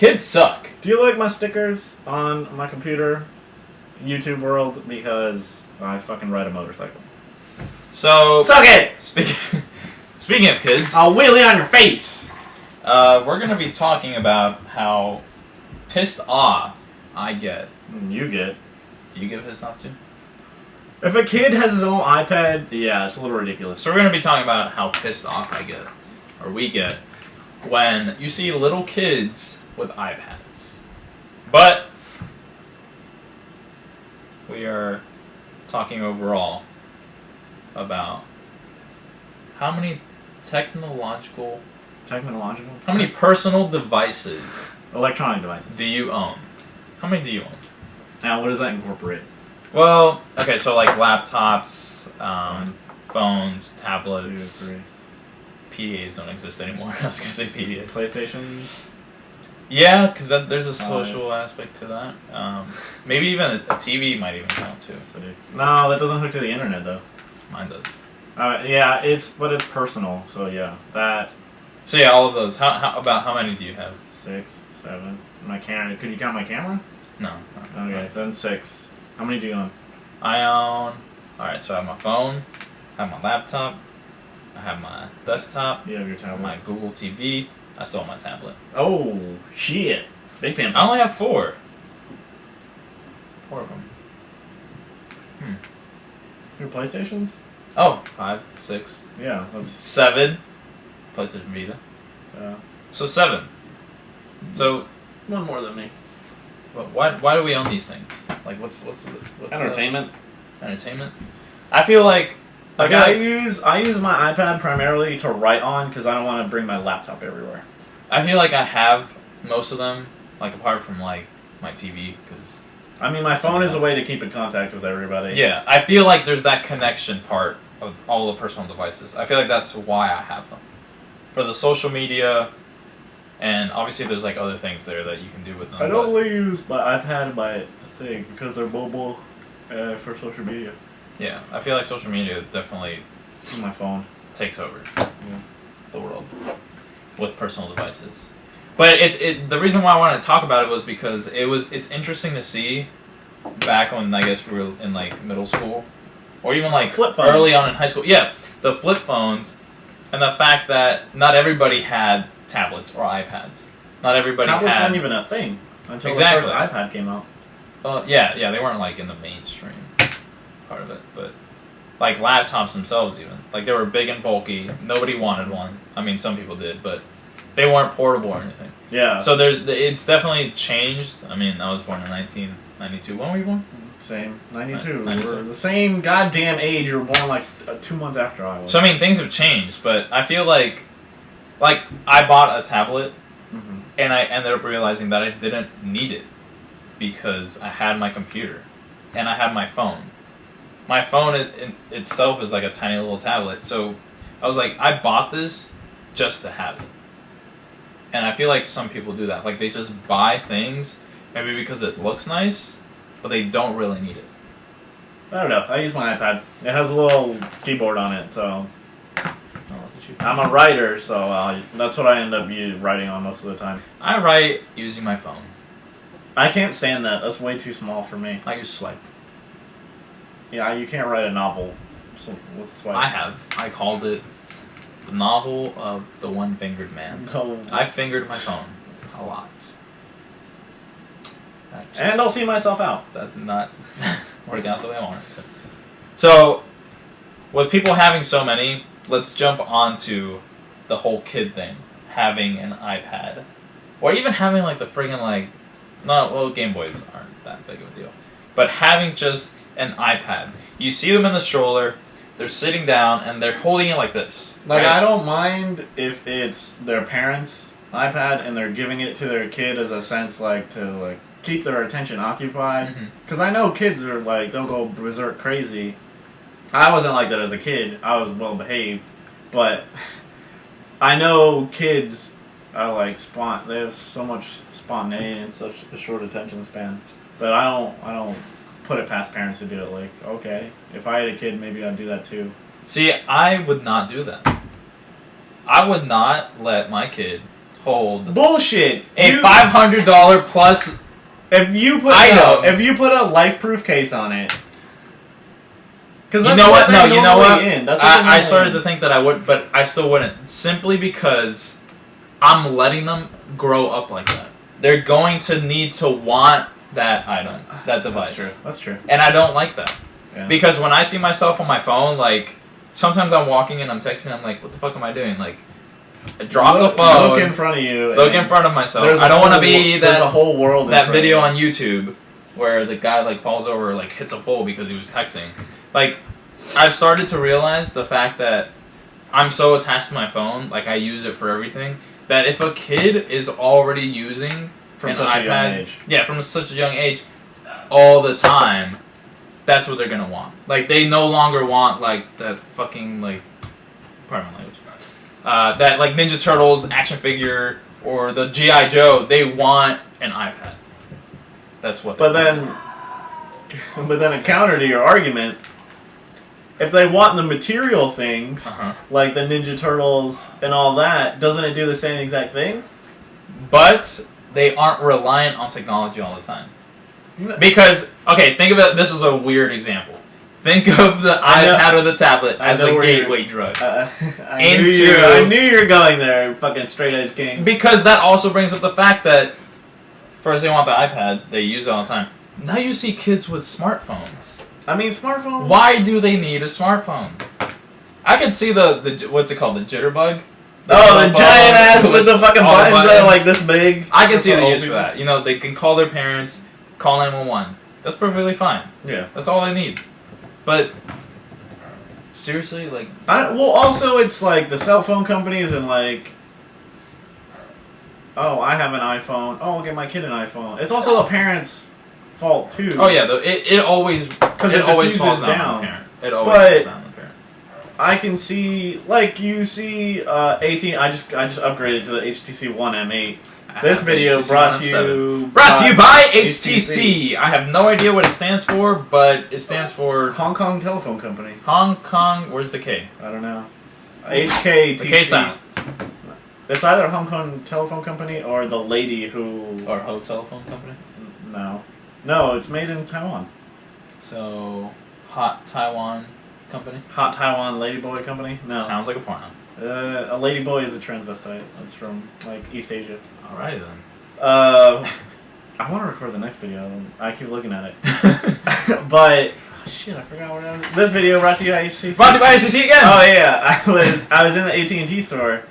Kids suck. Do you like my stickers on my computer, YouTube world? Because I fucking ride a motorcycle. So suck it. Speaking of kids, I'll wheelie on your face. We're gonna be talking about how pissed off I get. You get. Do you get pissed off too? If a kid has his own iPad, yeah, it's a little ridiculous. So we're gonna be talking about how pissed off I get, or we get, when you see little kids with iPads. But we are talking overall about how many how many personal devices, electronic devices, do you own? How many do you own? Now, what does that incorporate? Well, okay, so like laptops, phones, tablets. 2, 3. PDAs don't exist anymore. I was gonna say PDAs. PlayStations. Yeah, because there's a social aspect to that. Maybe even a TV might even count too. No, that doesn't hook to the internet though. Mine does. Yeah, but it's personal. So yeah, that. So yeah, all of those. How many do you have? 6, 7. My camera. Could you count my camera? No. Okay, then 6. How many do you own? I own. All right, so I have my phone, I have my laptop, I have my desktop. You have your tablet. My Google TV. I still have my tablet. Oh shit! Big fan. I only have 4. 4 of them. Your PlayStations? Oh, 5, 6. Yeah, that's 7. PlayStation Vita. Yeah. So 7. So one more than me. why do we own these things? Like what's Entertainment. Entertainment. I feel like I use my iPad primarily to write on because I don't want to bring my laptop everywhere. I feel like I have most of them, like apart from like my TV, because I mean my phone is a way to keep in contact with everybody. Yeah, I feel like there's that connection part of all the personal devices. I feel like that's why I have them, for the social media, and obviously there's like other things there that you can do with them. I don't really use my iPad and my thing because they're mobile for social media. Yeah, I feel like social media definitely my phone takes over the world with personal devices. But the reason why I wanted to talk about it was because it's interesting to see back when I guess we were in like middle school or even like flip phones. Early on in high school. Yeah, the flip phones and the fact that not everybody had tablets or iPads. Not everybody tablets had. weren't even a thing until Exactly. the first iPad came out. Yeah, they weren't like in the mainstream part of it, but like laptops themselves even. Like they were big and bulky. Nobody wanted one. I mean, some people did, but they weren't portable or anything. Yeah. So it's definitely changed. I mean, I was born in 1992. When were you born? Same. 92. 92. We're the same goddamn age. You were born like 2 months after I was. So I mean, things have changed, but I feel like I bought a tablet, and I ended up realizing that I didn't need it because I had my computer, and I had my phone. My phone in itself is like a tiny little tablet, so I was like, I bought this just to have it. And I feel like some people do that. Like, they just buy things, maybe because it looks nice, but they don't really need it. I don't know. I use my iPad. It has a little keyboard on it, so... I'm a writer, so that's what I end up writing on most of the time. I write using my phone. I can't stand that. That's way too small for me. I use Swipe. Yeah, you can't write a novel with Swipe. I have. I called it the novel of the one-fingered man. No. I fingered my phone a lot. And I'll see myself out. That did not work out the way I wanted to. So, with people having so many, let's jump onto the whole kid thing. Having an iPad. Or even having like the friggin' like... Game Boys aren't that big of a deal. But having just an iPad. You see them in the stroller, they're sitting down, and they're holding it like this. Like, right? I don't mind if it's their parents' iPad and they're giving it to their kid as a sense, like, to, like, keep their attention occupied. Because I know kids are, like, they'll go berserk crazy. I wasn't like that as a kid. I was well behaved. But I know kids are, like, they have so much spontaneity and such a short attention span. But I don't put it past parents to do it. Like, okay, if I had a kid, maybe I'd do that too. See, I would not do that. I would not let my kid hold Bullshit. a $500 plus if you put a life-proof case on it. Because you know what? No, you know what? I started to think that I would, but I still wouldn't. Simply because I'm letting them grow up like that. They're going to need to want that item, that device. That's true. And I don't like that. Yeah. Because when I see myself on my phone, like, sometimes I'm walking and I'm texting, I'm like, what the fuck am I doing? Like, drop the phone. Look in front of you. Look in front of myself. I don't want to be there's a whole world that video on YouTube where the guy, like, falls over or, like, hits a pole because he was texting. Like, I've started to realize the fact that I'm so attached to my phone, like, I use it for everything, that if a kid is already using an iPad, from such a young age, all the time, that's what they're gonna want. Like, they no longer want, like, that fucking, like, pardon my language, that, like, Ninja Turtles action figure or the G.I. Joe. They want an iPad. That's what. But then a counter to your argument, if they want the material things, like the Ninja Turtles and all that, doesn't it do the same exact thing? But they aren't reliant on technology all the time. Because, okay, think of it, this is a weird example. Think of the iPad or the tablet as a gateway drug. I knew you were going there, fucking straight edge king. Because that also brings up the fact that, first they want the iPad, they use it all the time. Now you see kids with smartphones. I mean, smartphones. Why do they need a smartphone? I could see the what's it called, the jitterbug. The giant ass with the fucking buttons that are like this big. I can see the use for that. You know, they can call their parents, call 911. That's perfectly fine. Yeah, that's all they need. But seriously, like, also it's like the cell phone companies and like, oh, I have an iPhone. Oh, I'll get my kid an iPhone. It's also the parents' fault too. Oh yeah, it always falls down on the parent. It always falls down on the parent. I can see, like, you see, AT. I just upgraded to the HTC One M8. This video brought to you by HTC. I have no idea what it stands for, but it stands for Hong Kong Telephone Company. Hong Kong. Where's the K? I don't know. HKTC. The K sound. It's either Hong Kong Telephone Company or the lady who. Or Ho Telephone Company. No, it's made in Taiwan. So, Hot Taiwan Company? Hot Taiwan Ladyboy Company? No. Sounds like a porno. A ladyboy is a transvestite. That's from, like, East Asia. Alrighty then. I want to record the next video. I keep looking at it. But, shit, I forgot what I was... This video brought to you by HTC. Brought to you by HTC again! Oh, yeah. I was in the AT&T store.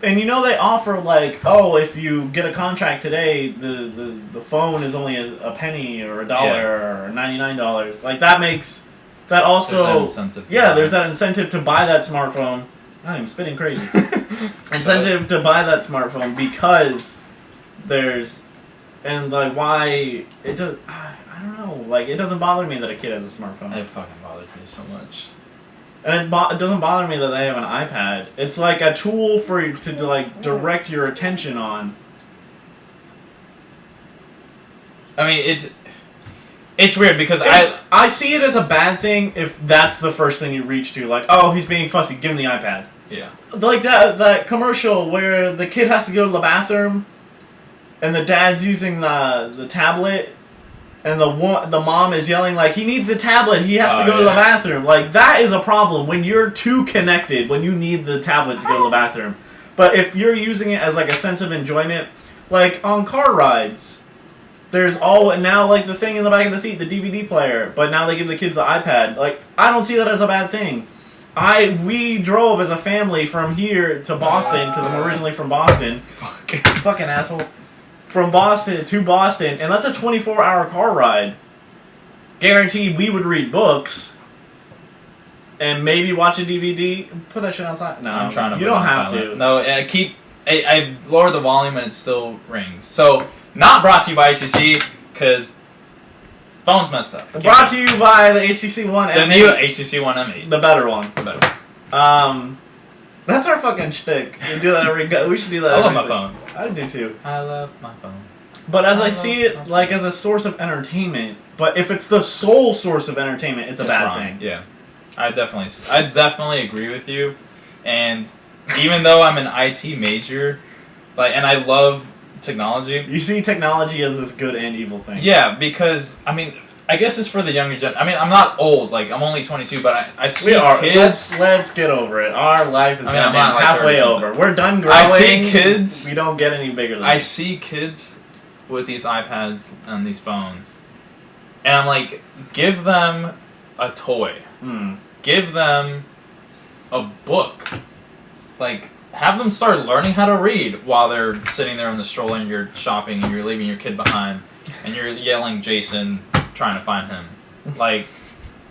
And you know they offer, like, oh, if you get a contract today, the phone is only a penny or $1 or $99. Like, that makes... That also... There's that incentive. There's that incentive to buy that smartphone. I'm spitting crazy. Incentive to buy that smartphone because there's... And, like, why... It does... I don't know. Like, it doesn't bother me that a kid has a smartphone. It fucking bothers me so much. And it doesn't bother me that they have an iPad. It's like a tool for you to like direct your attention on. I mean, it's weird because I see it as a bad thing if that's the first thing you reach to. Like, oh, he's being fussy, give him the iPad. Yeah. Like that commercial where the kid has to go to the bathroom, and the dad's using the tablet. And the mom is yelling, like, he needs the tablet, he has to go to the bathroom. Like, that is a problem when you're too connected, when you need the tablet to go to the bathroom. But if you're using it as, like, a sense of enjoyment, like, on car rides, there's now, like, the thing in the back of the seat, the DVD player, but now they give the kids the iPad. Like, I don't see that as a bad thing. We drove as a family from here to Boston, because I'm originally from Boston. Fucking asshole. From Boston to Boston, and that's a 24-hour car ride. Guaranteed we would read books and maybe watch a DVD. Put that shit outside. No, I'm trying to. You don't have to. No, I lowered the volume and it still rings. So, not brought to you by HTC because phone's messed up. Brought to you by the HTC One M8. The new HTC One M8. The better one. The better one. That's our fucking shtick. We do that we should do that. I love my phone. I do too. I love my phone. But as I see it, like, as a source of entertainment, but if it's the sole source of entertainment, it's a bad thing. Yeah. I definitely agree with you. And even though I'm an IT major, Like, and I love technology. You see technology as this good and evil thing. Yeah, because I mean, I guess it's for the younger gen. I mean, I'm not old. Like, I'm only 22, but I see kids. Let's get over it. Our life is I'm not like halfway over. We're done growing. I see kids. We don't get any bigger than I see kids with these iPads and these phones, and I'm like, give them a toy. Give them a book. Like, have them start learning how to read while they're sitting there in the stroller and you're shopping and you're leaving your kid behind and you're yelling Jason trying to find him. Like,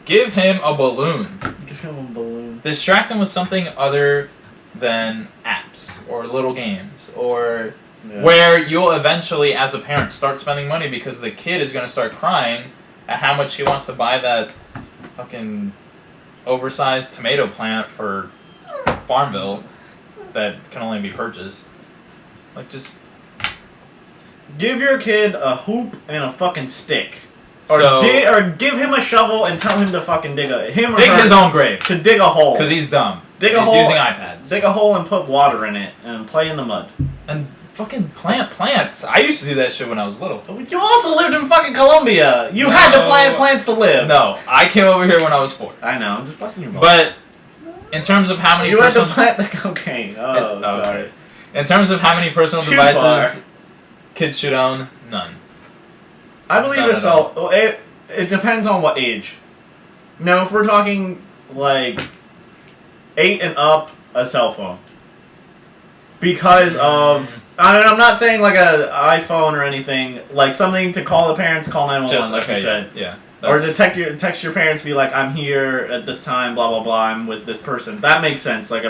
give him a balloon. Give him a balloon. Distract them with something other than apps or little games or where you'll eventually, as a parent, start spending money because the kid is going to start crying at how much he wants to buy that fucking oversized tomato plant for Farmville that can only be purchased. Like, just give your kid a hoop and a fucking stick, or give him a shovel and tell him to fucking dig his own grave, to dig a hole because he's dumb. He's using iPads. Dig a hole and put water in it and play in the mud. And fucking plant plants. I used to do that shit when I was little. You also lived in fucking Colombia. You had to plant plants to live. No, I came over here when I was 4. I know. I'm just busting your balls. But in terms of how many had to plant the cocaine. Oh, sorry. Okay. In terms of how many personal devices kids should own, none. I believe it's so. It depends on what age. Now, if we're talking like 8 and up, a cell phone. Because of, I'm not saying like an iPhone or anything, like something to call the parents, call 911, like you said. Yeah. Or to text your parents, be like, I'm here at this time, blah, blah, blah, I'm with this person. That makes sense, like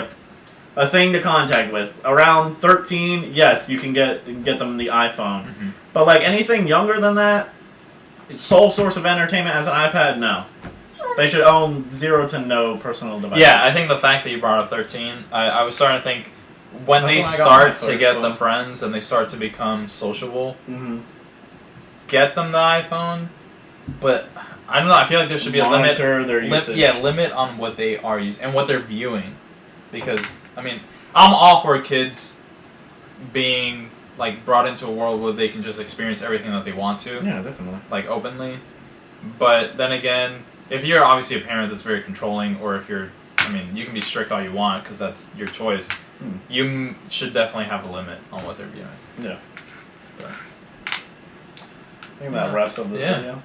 a thing to contact with. Around 13, yes, you can get them the iPhone. Mm-hmm. But like anything younger than that, sole source of entertainment as an iPad, no. They should own 0 to no personal devices. Yeah, I think the fact that you brought up 13, I was starting to think, when they start to get the friends and they start to become sociable, get them the iPhone. But I don't know. I feel like there should be a limit. Their usage. Limit on what they are using and what they're viewing, because I mean, I'm all for kids being like brought into a world where they can just experience everything that they want to. Yeah, definitely. Like openly, but then again, if you're obviously a parent that's very controlling, or if you're, I mean, you can be strict all you want because that's your choice. You should definitely have a limit on what they're viewing. Yeah. But, I think that wraps up this video.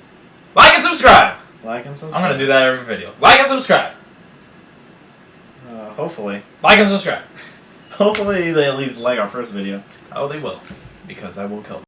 Like and subscribe! Like and subscribe. I'm gonna do that every video. Like and subscribe! Hopefully. Like and subscribe! Hopefully they at least like our first video. Oh, they will. Because I will kill them.